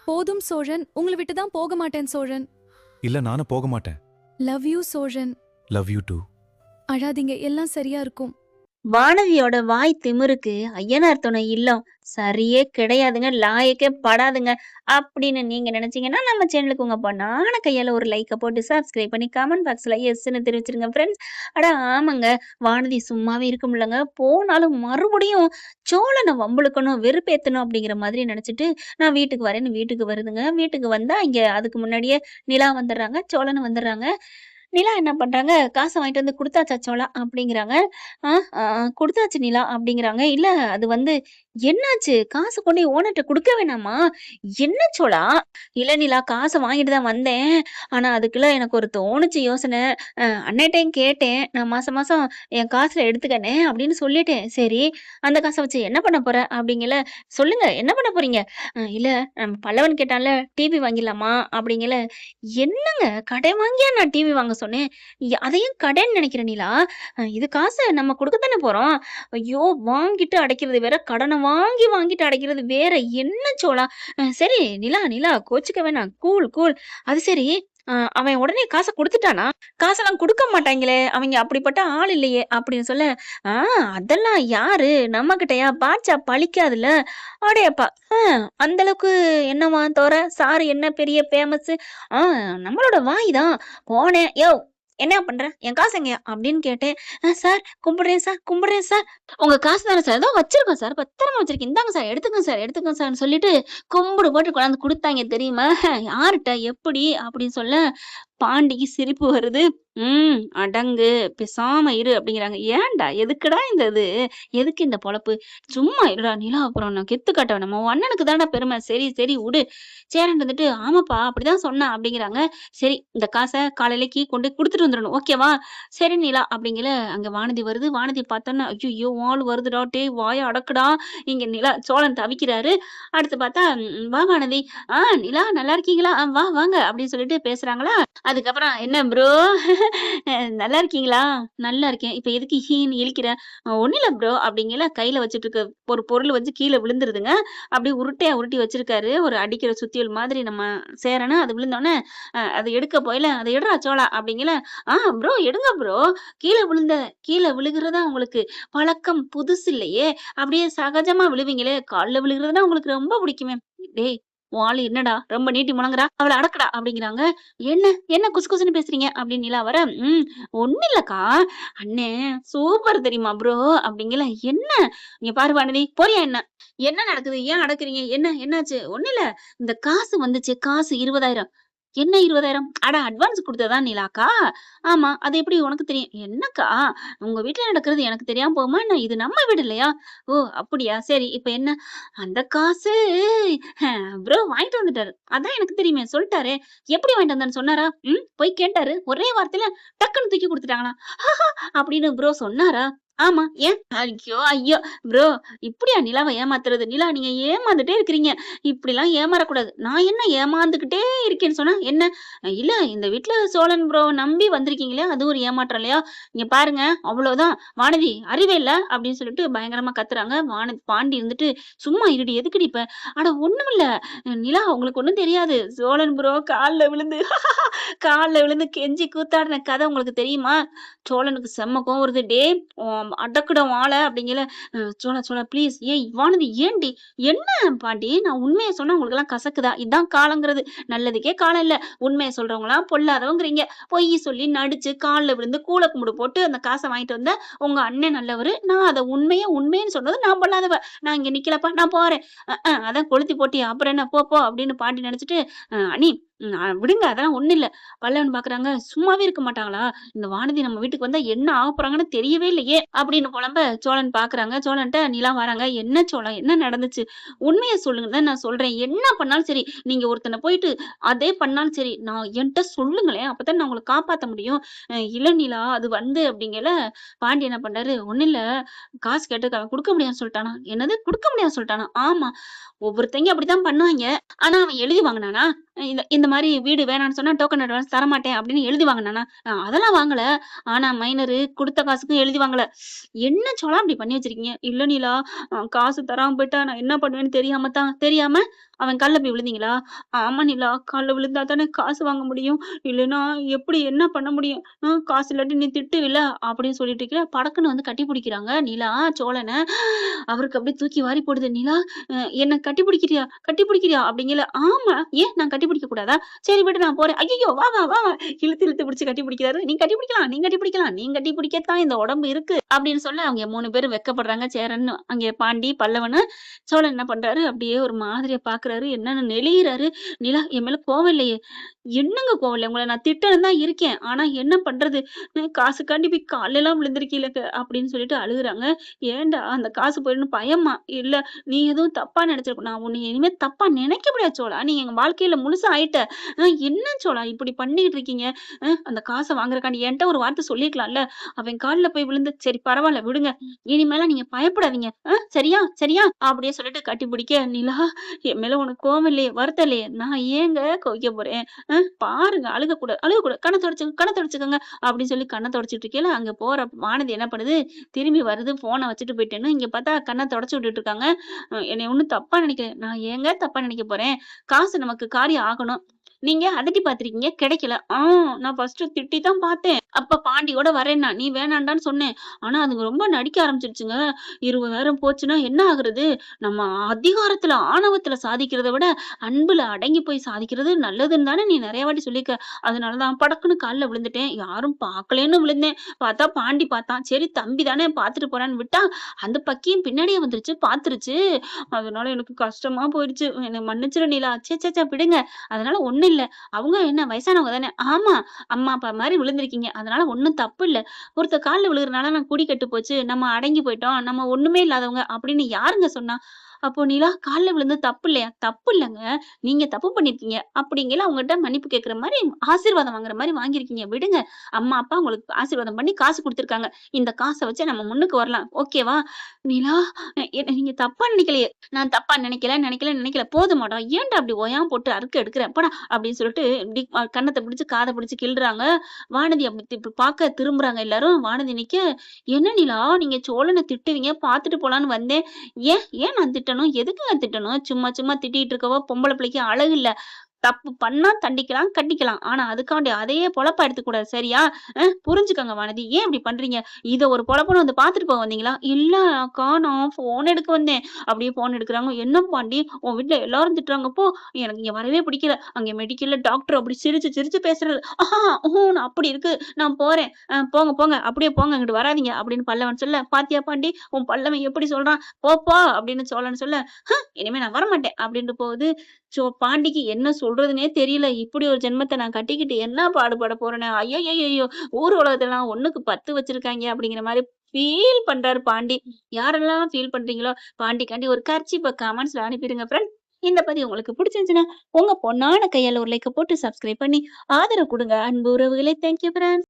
போதும் சோழன், உங்களை விட்டு தான் போக மாட்டேன் சோழன். இல்ல நானும் போக மாட்டேன். Love you Cholan. Love you too. அழாதீங்க, எல்லாம் சரியா இருக்கும். வானதியோட வாய் திமிருக்கு ஐயனார் துணை இல்லம் சரியே கிடையாதுங்க, லாயக்கே படாதுங்க அப்படின்னு நீங்க நினைச்சீங்கன்னா நம்ம சேனலுக்கு உங்க பொண்ணான கையால ஒரு லைக்கை போட்டு சப்ஸ்கிரைப் பண்ணி கமெண்ட் பாக்ஸ்ல எஸ்ன்னு தெரிவிச்சிருங்க ஃப்ரெண்ட்ஸ். அட ஆமாங்க, வானதி சும்மாவே இருக்கும்லங்க, போனாலும் மறுபடியும் சோழனை வம்புழுக்கணும் வெறுப்பேத்தணும் அப்படிங்கிற மாதிரி நினைச்சிட்டு நான் வீட்டுக்கு வரேன்னு வீட்டுக்கு வருதுங்க. வீட்டுக்கு வந்தா இங்க அதுக்கு முன்னாடியே நிலா வந்துடுறாங்க, சோழனை வந்துடுறாங்க. நிலா என்ன பண்றாங்க, காசை வாங்கிட்டு வந்து குடுத்தாச்சா சோளா அப்படிங்கிறாங்க. குடுத்தாச்சு நிலா அப்படிங்கிறாங்க. இல்ல அது வந்து என்னாச்சு, காசு கொண்டு ஓனர்ட்ட குடுக்க வேணாமா, என்ன சோளா? இல்ல நிலா, காசை வாங்கிட்டு தான் வந்தேன். ஆனா அதுக்குள்ள எனக்கு ஒரு தோணுச்சு யோசனை. அண்ணன்ட்டையும் கேட்டேன், நான் மாசம் மாசம் என் காசுல எடுத்துக்கனே அப்படின்னு சொல்லிட்டேன். சரி, அந்த காசை வச்சு என்ன பண்ண போற அப்படிங்கல, சொல்லுங்க என்ன பண்ண போறீங்க? இல்ல நம்ம பல்லவன் கேட்டான்ல, டிவி வாங்கிடலாமா அப்படிங்கல. என்னங்க, கடை வாங்கியா நான் டிவி வாங்க சொன்னேன்? அதையும் கடன் நினைக்கிற நிலா? இது காசை நம்ம கொடுக்கத்தானே போறோம். ஐயோ, வாங்கிட்டு அடைக்கிறது வேற, கடனை வாங்கி வாங்கிட்டு அடைக்கிறது வேற, என்ன சோளா? சரி நிலா, நிலா கோச்சுக்க வேணாம், கூல் கூல். அது சரி, அவன் உடனே காசை கொடுத்துட்டானா? காசெல்லாம் கொடுக்க மாட்டாங்களே, அவங்க அப்படிப்பட்ட ஆள் இல்லையே அப்படின்னு சொல்ல, அதெல்லாம் யாரு நம்ம கிட்டயா, பாட்சா பழிக்காதுல்ல. அடையப்பா, அந்த அளவுக்கு என்னவா தோற சாரு, என்ன பெரிய ஃபேமஸ்? நம்மளோட வாய் தான். போனேன், யோ என்ன பண்ற, என் காசு எங்கயா அப்படின்னு கேட்டேன். சார் கும்பிடுறேன் சார், கும்பிடுறேன் சார், உங்க காசு தானே சார், ஏதோ வச்சிருக்கோம் சார், பத்திரமா வச்சிருக்கேன், இந்தாங்க சார், எடுத்துக்கோங்க சார், எடுத்துக்கோங்க சார்னு சொல்லிட்டு கும்பிடு போட்டு கொண்டாந்து கொடுத்தாங்க தெரியுமா? யார்கிட்ட எப்படி அப்படின்னு சொல்ல பாண்டிக்கு சிரிப்பு வருது. அடங்கு, பேசாம இரு அப்படிங்கிறாங்க. ஏன்டா, எதுக்குடா இந்த இது, எதுக்கு இந்த பொழப்பு, சும்மா இருடா நிலா, அப்புறம் நான் கெத்து காட்டவன், நம்ம அண்ணனுக்கு தானே பெருமை, சரி சரி விடு சேரன் வந்துட்டு, ஆமாப்பா அப்படிதான் சொன்னா அப்படிங்கிறாங்க. சரி, இந்த காசை காலையில கொண்டு கொடுத்துட்டு வந்துடணும், ஓகேவா? சரி நிலா அப்படிங்கிற அங்க வானதி வருது. வானதி பார்த்தோன்னா, ஐயோ வாள் வருதுடா, டே வாய அடக்குடா. இங்க நிலா சோழன் தவிக்கிறாரு. அடுத்து பார்த்தா, வா வானதி, நிலா நல்லா இருக்கீங்களா, வா வாங்க அப்படின்னு சொல்லிட்டு பேசுறாங்களா. அதுக்கப்புறம் என்ன ப்ரோ நல்லா இருக்கீங்களா? நல்லா இருக்கேன். இப்ப எதுக்கு ஹீன்னு இழிக்கிற? ஒண்ணும் இல்ல ப்ரோ அப்படிங்கல, கையில வச்சுட்டு இருக்க ஒரு பொருள் வந்து கீழே விழுந்துருதுங்க. அப்படியே உருட்டையா உருட்டி வச்சிருக்காரு, ஒரு அடிக்கிற சுத்தியல் மாதிரி நம்ம சேரன. அது விழுந்தோடனே அது எடுக்க போயில, அதை எடுறா சோளா அப்படிங்கல. ப்ரோ எடுங்க ப்ரோ, கீழே விழுகிறதா உங்களுக்கு பழக்கம் புதுசு இல்லையே, அப்படியே சகஜமா விழுவீங்களே, கால்ல விழுகிறதுனா உங்களுக்கு ரொம்ப பிடிக்குமே. டேய் உன் ஆளு என்னடா ரொம்ப நீட்டி முழங்குறா, அவளை அடக்கடா அப்படிங்கிறாங்க. என்ன என்ன குசு குசுன்னு பேசுறீங்க அப்படின்னு நிலா வர, ஒண்ணும் இல்லக்கா, அண்ணே சூப்பர் தெரியுமா ப்ரோ அப்படிங்கல. என்ன இங்க பாரு வானதி, போறியா என்ன, என்ன நடக்குது, ஏன் அடக்குறீங்க, என்ன என்னாச்சு? ஒண்ணு இல்ல, இந்த காசு வந்துச்சு, காசு 20,000. என்ன 20,000? அட அட்வான்ஸ் குடுத்ததா நிலாக்கா? ஆமா, அது எப்படி உனக்கு தெரியும்? என்னக்கா, உங்க வீட்ல நடக்கிறது எனக்கு தெரியாம போகுமா என்ன? இது நம்ம வீடு இல்லையா? ஓ அப்படியா, சரி இப்ப என்ன? அந்த காசு ப்ரோ வாங்கிட்டு வந்துட்டாரு, அதான் எனக்கு தெரியுமே சொல்லிட்டாரே. எப்படி வாங்கிட்டு வந்தான்னு சொன்னாரா? போய் கேட்டாரு, ஒரே வார்த்தையில டக்குன்னு தூக்கி கொடுத்துட்டாங்களா அப்படின்னு ப்ரோ சொன்னாரா? ஆமா, ஏன்? ஐயோ ஐயோ ப்ரோ, இப்படியா நிலாவை ஏமாத்துறது? நிலா, நீங்க ஏமாந்துட்டே இருக்கிறீங்க, இப்படிலாம் ஏமாறக்கூடாது. நான் என்ன ஏமாந்துகிட்டே இருக்கேன்னு சொன்னா என்ன? இல்ல, இந்த வீட்டுல சோழன் ப்ரோ நம்பி வந்திருக்கீங்களே, அது ஒரு ஏமாற்றம் இல்லையா? இங்க பாருங்க, அவ்வளவுதான். வானதி அறிவே இல்ல அப்படின்னு சொல்லிட்டு பயங்கரமா கத்துறாங்க. பாண்டி இருந்துட்டு, சும்மா இருடி, எதுக்குடி இப்ப? அட ஒண்ணுமில்ல நிலா, உங்களுக்கு ஒண்ணும் தெரியாது. சோழன் ப்ரோ கால்ல விழுந்து கெஞ்சி கூத்தாடின கதை உங்களுக்கு தெரியுமா? சோழனுக்கு செம்ம கோவம் வருது. டே அடக்குட வாழ அப்படிங்கல. சோழா சோழா ப்ளீஸ். ஏய் வானதி ஏண்டி, என்ன பாண்டி, நான் உண்மையை சொன்னா உங்களுக்கு எல்லாம் கசக்குதா? இதான் காலங்கிறது, நல்லதுக்கே காலம் இல்ல. உண்மையை சொல்றவங்களாம் பொல்லாதவங்கிறீங்க. பொய் சொல்லி நடிச்சு காலில் விழுந்து கூல கும்பிடு போட்டு அந்த காசை வாங்கிட்டு வந்த உங்க அண்ணன் நல்லவரு, நான் அதை உண்மைன்னு சொன்னது நான் பொல்லாதவ. நான் இங்க நிக்கலப்பா, நான் போறேன். அதான் கொளுத்தி போட்டியா, அப்புறம் என்ன, போ போ அப்படின்னு பாண்டி நினைச்சிட்டு, அண்ணி விடுங்க, அதெல்லாம் ஒண்ணும் இல்ல. பல்லவன் பாக்குறாங்க, சும்மாவே இருக்க மாட்டாங்களா, இந்த வானதி நம்ம வீட்டுக்கு வந்தா என்ன ஆக போறாங்கன்னு தெரியவே இல்லையே அப்படின்னு புலம்ப சோழன் பாக்குறாங்க. சோழன்ட்ட நிலா வராங்க. என்ன சோழன், என்ன நடந்துச்சு, உண்மையை சொல்லுங்க தான் நான் சொல்றேன். என்ன பண்ணாலும் சரி, நீங்க ஒருத்தனை போயிட்டு அதே பண்ணாலும் சரி, நான் என்கிட்ட சொல்லுங்களேன், அப்பதான் நான் உங்களை காப்பாத்த முடியும். இல்ல நிலா, அது வந்து அப்படிங்கல. பாண்டி என்ன பண்றாரு, ஒண்ணு இல்ல, காசு கேட்டு அவன் கொடுக்க முடியாதுன்னு சொல்லிட்டானா. என்னது, கொடுக்க முடியாதுன்னு சொல்லிட்டானா? ஆமா, ஒவ்வொருத்தங்க அப்படித்தான் பண்ணுவாங்க. ஆனா அவன் எழுதி வாங்கினானா? இந்த மாரி வீடு வேணான்னு சொன்னா டோக்கன் அட்வான்ஸ் தரமாட்டேன் அப்படின்னு எழுதி வாங்குனானா? அதெல்லாம் வாங்கல. ஆனா மைனரு குடுத்த காசுக்கும் எழுதி வாங்கல. என்ன சோளா இப்படி பண்ணி வச்சிருக்கீங்க? இல்ல நிலா, காசு தராம போயிட்டா நான் என்ன பண்ணுவேன்னு தெரியாம அவன் கால்ல போய் விழுந்தீங்களா? ஆமா நிலா, கால்ல விழுந்தா தானே காசு வாங்க முடியும். இல்லைன்னா எப்படி என்ன பண்ண முடியும்? காசு இல்லாட்டி நீ திட்டுவில்ல அப்படின்னு சொல்லிட்டு இருக்கல. படக்குன்னு வந்து கட்டி பிடிக்கிறாங்க நிலா சோழன. அவருக்கு அப்படியே தூக்கி வாரி போடுது. நிலா, என்ன கட்டி பிடிக்கிறியா? கட்டி பிடிக்கிறியா? அப்படிங்கல. ஆமா, ஏன் நான் கட்டி பிடிக்க கூடாதா? சரி விடு நான் போறேன். ஐயய்யோ! வா வா வா வா. இழுத்து இழுத்து பிடிச்சு கட்டி பிடிக்கிறாரு. நீ கட்டி பிடிக்கலாம், நீ கட்டி பிடிக்கலாம், நீ கட்டி பிடிக்கத்தான் இந்த உடம்பு இருக்கு அப்படின்னு சொல்ல அவங்க 3 பேரும் வெட்கப்படுறாங்க. சேரன்னு அங்கே பாண்டி, பல்லவனு. சோழன் என்ன பண்றாரு? அப்படியே ஒரு மாதிரியா பார்க்குறாரு. என்னன்னு நெளியிறாரு. நிலா, என் மேல கோவம் இல்லையே? என்னங்க கோவம் இல்ல? உங்கள நான் திட்டணும்னு தான் இருக்கேன். ஆனா என்ன பண்றது? காசுக்காண்டி போய் கால்லலாம் விழுந்திருக்கீலங்க அப்படின்னு சொல்லிட்டு அழுகுறாங்க. ஏன்டா அந்த காசு போயிடும்னு பயமா? இல்ல, நீ எதுவும் தப்பா நெனச்சிருக்க. நான் உன்னைய இனிமே தப்பா நினைக்க முடியாது சோழா. நீ எங்க வாழ்க்கையில முழுசா ஆயிட்ட. என்ன சோழா இப்படி பண்ணிக்கிட்டு இருக்கீங்க? அந்த காச வாங்குறக்காண்டி என்ட்ட ஒரு வார்த்தை சொல்லியிருக்கலாம்ல. அவன் கால்ல போய் விழுந்து சரி பரவால்ல விடுங்க. இனிமேலாம் நீங்க பயப்படாதீங்க. சரியா? சரியா? அப்படியே சொல்லிட்டு கட்டிப்பிடிக்க, நிலா, என் மேல உனக்கு கோவம் இல்லையே? வருத்தம் இல்லையே? நான் ஏங்க கோவிக்க போறேன்? பாருங்க, அழுகக்கூடாது, அழுகக்கூடாது. கண்ண தொடச்சுக்கங்க, கண்ண தொடச்சுக்கங்க அப்படின்னு சொல்லி கண்ண தொடச்சுட்டு இருக்கையில, அங்க போற வானதி என்ன பண்ணுது? திரும்பி வருது. ஃபோன வச்சுட்டு போயிட்டேன்னு, இங்க பார்த்தா கண்ண தொடச்சு விட்டுட்டு இருக்காங்க. என்னைய ஒண்ணும் தப்பா நினைக்கல. நான் ஏங்க தப்பா நினைக்க போறேன்? காசு நமக்கு காரியம் ஆகணும். நீங்க அதட்டி பார்த்துருக்கீங்க, கிடைக்கல. நான் ஃபர்ஸ்ட்டு திட்டி தான் பார்த்தேன். அப்ப பாண்டியோட வரேன்னா, நீ வேணாண்டான்னு சொன்னேன். ஆனா அதுங்க ரொம்ப நடிக்க ஆரம்பிச்சுருச்சுங்க. 20,000 போச்சுன்னா என்ன ஆகுறது? நம்ம அதிகாரத்துல, ஆணவத்துல சாதிக்கிறத விட, அன்புல அடங்கி போய் சாதிக்கிறது நல்லதுன்னு தானே நீ நெறைய வாட்டி சொல்லியிருக்க. அதனால தான் படக்குன்னு கால்ல விழுந்துட்டேன். யாரும் பார்க்கலேன்னு விழுந்தேன். பார்த்தா பாண்டி பார்த்தான். சரி தம்பி தானே பார்த்துட்டு போறான்னு விட்டா, அந்த பக்கியும் பின்னாடியே வந்துருச்சு, பார்த்துருச்சு. அதனால எனக்கு கஷ்டமா போயிடுச்சு. என்ன மன்னிச்சிரு நிலா. ச்சே ச்சே ச்சே விடுங்க. அதனால ஒண்ணும் இல்ல. அவங்க என்ன வயசானவங்க தானே. ஆமா, அம்மா, அப்பா மாரி விழுந்திருக்கீங்க. அதனால ஒண்ணும் தப்பு இல்ல. ஒருத்தர் கால்ல விழுகுறனால நான் குடி கெட்டு போச்சு. நம்ம அடங்கி போயிட்டோம். நம்ம ஒண்ணுமே இல்லாதவங்க அப்படின்னு யாருங்க சொன்னா? அப்போ நிலா, கால்ல விழுந்தது தப்பு இல்லையா? தப்பு இல்லங்க. நீங்க தப்பு பண்ணியிருக்கீங்க. அப்படிங்கையில அவங்கட்ட மன்னிப்பு கேட்கிற மாரி, ஆசீர்வாதம் வாங்குற மாரி வாங்கியிருக்கீங்க. விடுங்க. அம்மா, அப்பா உங்களுக்கு ஆசீர்வாதம் பண்ணி காசு குடுத்துருக்காங்க. இந்த காச வச்சு நம்ம முன்னுக்கு வரலாம். ஓகேவா? நிலா, என்ன நீங்க தப்பா நினைக்கலையே. நான் தப்பா நினைக்கல. போதுமாடா. ஏன்டா அப்படி ஓயாம போட்டு அறுக்க எடுக்குற? போடா அப்படின்னு சொல்லிட்டு இப்படி கன்னத்த பிடிச்சு, காத பிடிச்சு கிள்றாங்க. வானதி அப்படி இப்படி பார்க்க திரும்புறாங்க எல்லாரும். வானதி நிக்க, "என்ன நிலா, நீங்க சோழன திட்டுவீங்க, பார்த்துட்டு போலான்னு வந்தேன். ஏன் நான் திட்டணும்? எதுக்குங்க திட்டணும்? சும்மா சும்மா திட்டிட்டு இருக்கவோ பொம்பள பிள்ளைக்கு அழகு இல்ல. தப்பு பண்ணா தண்டிக்கலாம், கண்டிக்கலாம். ஆனா அதுக்காண்டி அதையே பொழப்பா எடுத்துக்கக்கூடாது. சரியா? புரிஞ்சுக்கங்க வானதி. ஏன் இப்படி பண்றீங்க? இத ஒரு பொழப்புன்னு வந்து பார்த்துட்டு போக வந்தீங்களா? இல்ல அக்கா, நான் ஃபோன் எடுக்க வந்தேன். அப்படியே ஃபோன் எடுக்குறாங்க. என்ன பாண்டி, உன் வீட்ல எல்லாரும் திட்டுறாங்க போ. எனக்கு இங்க வரவே பிடிக்கல. அங்க மெடிக்கல்ல டாக்டர் அப்படி சிரிச்சு சிரிச்சு பேசுறாரு. நான் அப்படி இருக்கு. நான் போறேன். போங்க போங்க. அப்படியே போங்க. இங்கிட்டு வராதீங்க அப்படின்னு பல்லவன் சொல்ல, பாத்தியா பாண்டி, உன் பல்லவன் எப்படி சொல்றான்? போ அப்படின்னு சோழன் சொல்ல, இனிமே நான் வரமாட்டேன் அப்படின்ட்டு போகுது. பாண்டிக்கு என்ன சொல்றதுன்னே தெரியல. இப்படி ஒரு ஜென்மத்த நான் கட்டிக்கிட்டு என்ன பாடுபட போறேனே! ஐயய்யய்யோ! ஊர் உலகத்தலாம் 1க்கு 10 வச்சிருக்காய்ங்க அப்படிங்கிற மாரி ஃபீல் பண்றாரு பாண்டி. யாரெல்லாம் ஃபீல் பண்றீங்களோ, பாண்டிக்காண்டி ஒரு கர்ச்சீஃப கமெண்ட்ஸ்ல அனுப்பிடுங்க ஃப்ரெண்ட்ஸ். இந்த பதிவு உங்களுக்கு பிடிச்சிருந்துச்சுன்னா, உங்க பொண்ணான கையால ஒரு லைக்க போட்டு சப்ஸ்கிரைப் பண்ணி ஆதரவு குடுங்க. அன்பு உறவுகளே! Thank you friends.